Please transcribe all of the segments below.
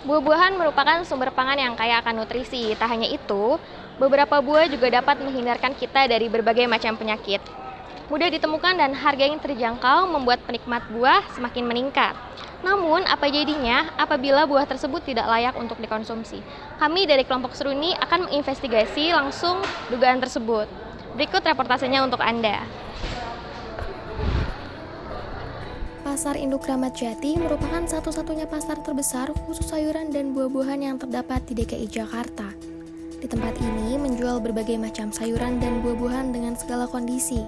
Buah-buahan merupakan sumber pangan yang kaya akan nutrisi. Tak hanya itu, beberapa buah juga dapat menghindarkan kita dari berbagai macam penyakit. Mudah ditemukan dan harga yang terjangkau membuat penikmat buah semakin meningkat. Namun, apa jadinya apabila buah tersebut tidak layak untuk dikonsumsi? Kami dari kelompok Seruni akan menginvestigasi langsung dugaan tersebut. Berikut reportasenya untuk Anda. Pasar Induk Ramat Jati merupakan satu-satunya pasar terbesar khusus sayuran dan buah-buahan yang terdapat di DKI Jakarta. Di tempat ini menjual berbagai macam sayuran dan buah-buahan dengan segala kondisi.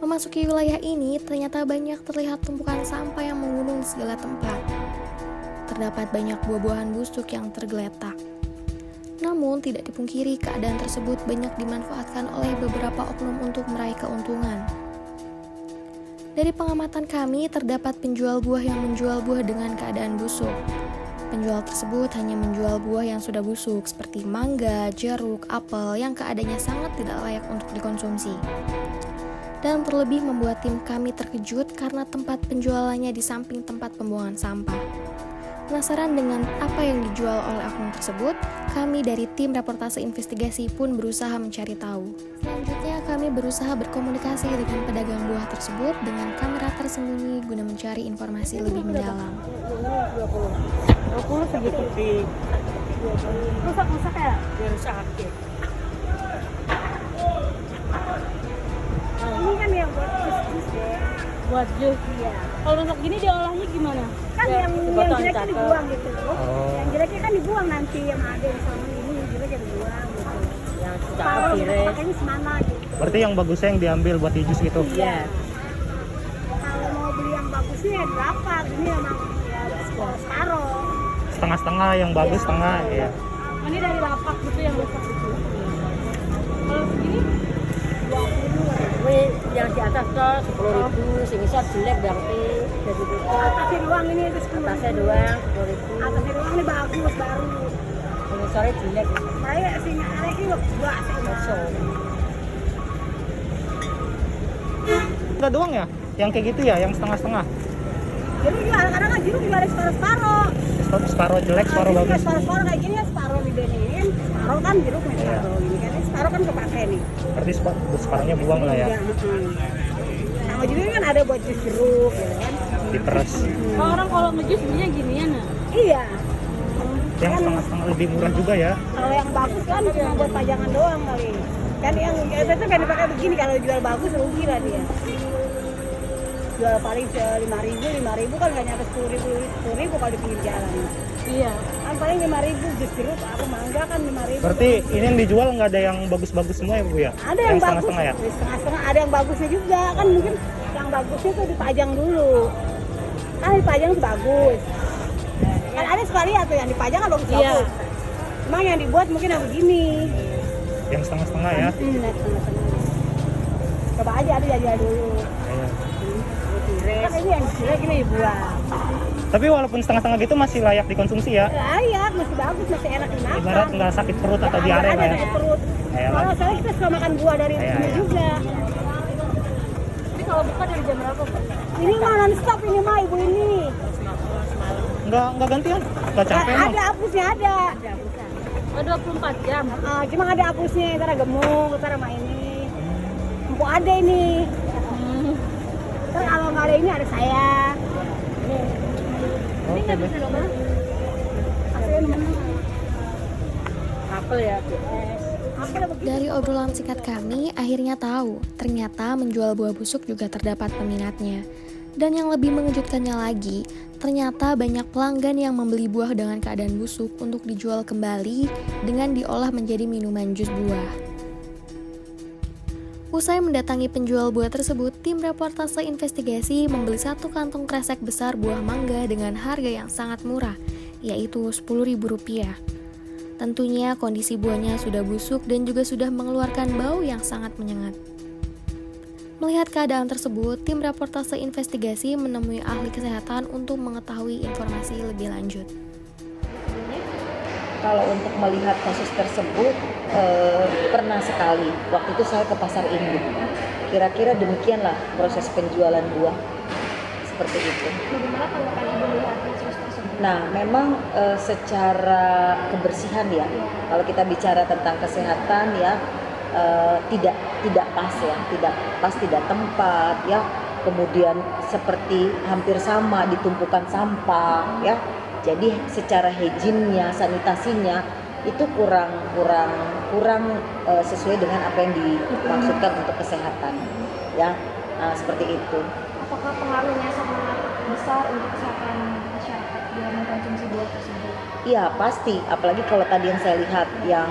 Memasuki wilayah ini ternyata banyak terlihat tumpukan sampah yang menggunung di segala tempat. Terdapat banyak buah-buahan busuk yang tergeletak. Namun tidak dipungkiri keadaan tersebut banyak dimanfaatkan oleh beberapa oknum untuk meraih keuntungan. Dari pengamatan kami terdapat penjual buah yang menjual buah dengan keadaan busuk. Penjual tersebut hanya menjual buah yang sudah busuk seperti mangga, jeruk, apel yang keadaannya sangat tidak layak untuk dikonsumsi. Dan terlebih membuat tim kami terkejut karena tempat penjualannya di samping tempat pembuangan sampah. Penasaran dengan apa yang dijual oleh oknum tersebut, kami dari tim reportase investigasi pun berusaha mencari tahu. Selanjutnya kami berusaha berkomunikasi dengan pedagang buah tersebut dengan kamera tersembunyi guna mencari informasi lebih mendalam. 20 segitu. Rusak ya? Ya rusak. Ini kan yang buat jus deh. Buat jus? Iya. Kalau rusak gini diolahnya gimana? Kan yang jeleknya dibuang gitu. Yang jeleknya kan dibuang nanti, yang ada di sana ini yang jeleknya dibuang gitu. Yang sudah kepire. Pakainya semana gitu. Berarti yang bagusnya yang diambil buat di jus gitu? Iya. Kalau mau beli yang bagusnya ya berapa? Ini emang ya separuh. Setengah-setengah yang bagus, setengah ya. Ini dari lapak gitu yang rusak gitu. Kalau segini 20. Ini yang di atas tuh 10.000, sini jelek berarti jadi itu. Atasnya doang ini itu 10.000. Atasnya doang 10.000. Atasnya doang ini bagus baru. Ini sore jelek. Saya sini ada ini buah kosong. Enggak doang ya? Yang kayak gitu ya, yang setengah-setengah? Jadi kadang-kadang kan jeruk juga ada separuh-separuh. Separuh jelek, separuh bagus. Separuh kayak gini ya separuh dibenerin, separuh kan jeruk nih separuh ini kan. Separuh kan kepake nih. Berarti separuhnya buang lah ya? Sama juga kan ada buat jus jeruk ya kan. Diperes. Orang kalau ngejus belinya ginian ya? Iya. Yang setengah-setengah lebih murah juga ya? Kalau yang bagus kan cuma buat pajangan doang kali. Kan yang itu kan dipakai begini, kalau jual bagus rugi lah dia. Jual paling 5.000 kan nggak nyampe 10.000 kalau di pinggir jalan. Iya. Kan paling 5.000 jus jeruk, aku mangga kan 5.000. Berarti ini yang dijual nggak ada yang bagus-bagus semua ya Bu ya? Ada yang bagus, setengah-setengah ya? Setengah-setengah ada yang bagusnya juga kan, mungkin yang bagusnya tuh dipajang dulu. Kan dipajang tuh bagus. Kan ada sekali atau yang dipajang kan bagus-bagus. Cuma yang dibuat mungkin yang begini. Yang setengah-setengah ya? Setengah-setengah. Coba aja ada jajal dulu. Iya. Kan ini yang jelek ini dibuang. Tapi walaupun setengah-setengah gitu masih layak dikonsumsi ya? Layak, masih bagus, masih enak dimakan. Ibarat nggak sakit perut atau diare lah ya? Sakit perut. Kalau saya kita suka makan buah dari sini juga. Ini kalau buka dari jam berapa Pak? Ini mah non-stop ini mah ibu ini. Nggak gantian? Nggak capek emang? Ada hapusnya ada. Oh, 24 jam. Cuma ada hapusnya, ntar gemuk, ntar sama ini. Empuk ada ini. Terus kalau nggak ada ini ada saya. Ini nggak bisa dong, Mas? Apel ya, Dari obrolan singkat kami, akhirnya tahu ternyata menjual buah busuk juga terdapat peminatnya. Dan yang lebih mengejutkannya lagi, ternyata banyak pelanggan yang membeli buah dengan keadaan busuk untuk dijual kembali dengan diolah menjadi minuman jus buah. Usai mendatangi penjual buah tersebut, tim reportase investigasi membeli satu kantong kresek besar buah mangga dengan harga yang sangat murah, yaitu Rp10.000. Tentunya kondisi buahnya sudah busuk dan juga sudah mengeluarkan bau yang sangat menyengat. Melihat keadaan tersebut, tim reportase investigasi menemui ahli kesehatan untuk mengetahui informasi lebih lanjut. Kalau untuk melihat kasus tersebut, pernah sekali. Waktu itu saya ke pasar induk. Kira-kira demikianlah proses penjualan buah. seperti itu. Bagaimana tanggapan Ibu melihat kasus tersebut? Nah, memang secara kebersihan ya, kalau kita bicara tentang kesehatan ya, tidak pas ya, tidak tempat ya. Kemudian seperti hampir sama ditumpukan sampah ya. Jadi secara hygiene-nya, sanitasinya itu kurang sesuai dengan apa yang dimaksudkan untuk kesehatan ya. Nah, seperti itu. Apakah pengaruhnya sangat besar untuk kesehatan masyarakat dalam mengkonsumsi buah tersebut? Iya pasti, apalagi kalau tadi yang saya lihat yang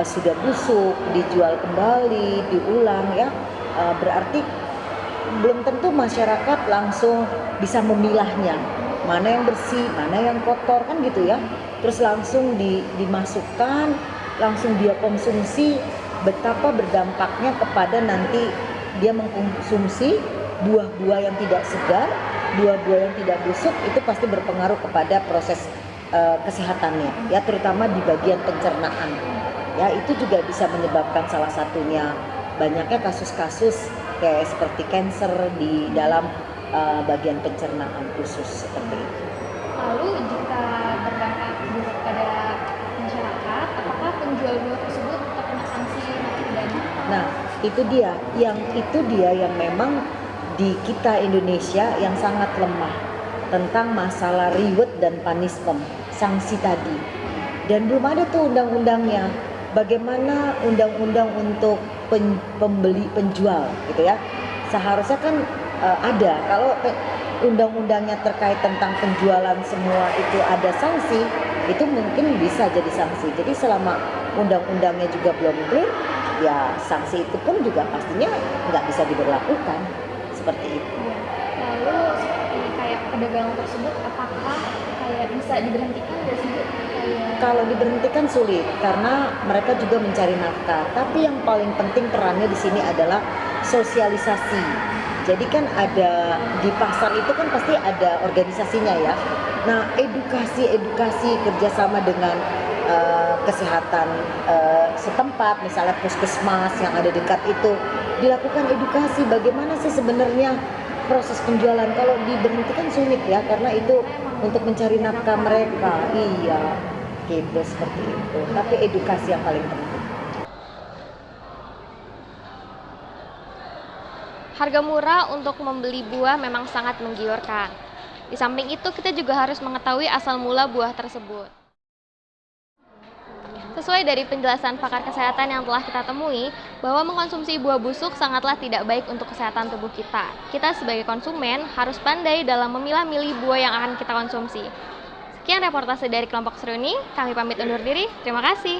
sudah busuk, dijual kembali, diulang ya, berarti belum tentu masyarakat langsung bisa memilahnya, mana yang bersih, mana yang kotor kan gitu ya. Terus langsung dimasukkan, langsung dia konsumsi, betapa berdampaknya kepada nanti dia mengkonsumsi buah-buah yang tidak segar, buah-buah yang tidak busuk, itu pasti berpengaruh kepada proses kesehatannya ya, terutama di bagian pencernaan ya. Itu juga bisa menyebabkan salah satunya banyaknya kasus-kasus kayak seperti kanker di dalam bagian pencernaan khusus seperti itu. Lalu jika berdampak buruk pada masyarakat, apakah penjual buah tersebut terkena sanksi pidana? Nah, itu dia yang memang di kita Indonesia yang sangat lemah tentang masalah reward dan punishment, sanksi tadi. Dan belum ada tuh undang-undangnya. Bagaimana undang-undang untuk pembeli penjual gitu ya. Seharusnya kan ada. Kalau undang-undangnya terkait tentang penjualan semua itu ada sanksi, itu mungkin bisa jadi sanksi. Jadi selama undang-undangnya juga belum clear, ya sanksi itu pun juga pastinya nggak bisa diberlakukan seperti itu. Lalu seperti kayak pedagang tersebut, apakah kayak bisa diberhentikan nggak sih Bu? Kalau diberhentikan sulit karena mereka juga mencari nafkah. Tapi yang paling penting perannya di sini adalah sosialisasi. Jadi kan ada di pasar itu kan pasti ada organisasinya ya. Nah, edukasi kerjasama dengan kesehatan setempat, misalnya puskesmas yang ada dekat itu, dilakukan edukasi bagaimana sih sebenarnya proses penjualan. Kalau diberhentikan sulit ya, karena itu untuk mencari nafkah mereka. Iya, gitu seperti itu. Tapi edukasi yang paling penting. Harga murah untuk membeli buah memang sangat menggiurkan. Di samping itu, kita juga harus mengetahui asal mula buah tersebut. Sesuai dari penjelasan pakar kesehatan yang telah kita temui, bahwa mengkonsumsi buah busuk sangatlah tidak baik untuk kesehatan tubuh kita. Kita sebagai konsumen harus pandai dalam memilah-milih buah yang akan kita konsumsi. Sekian reportase dari kelompok Seruni, kami pamit undur diri, terima kasih.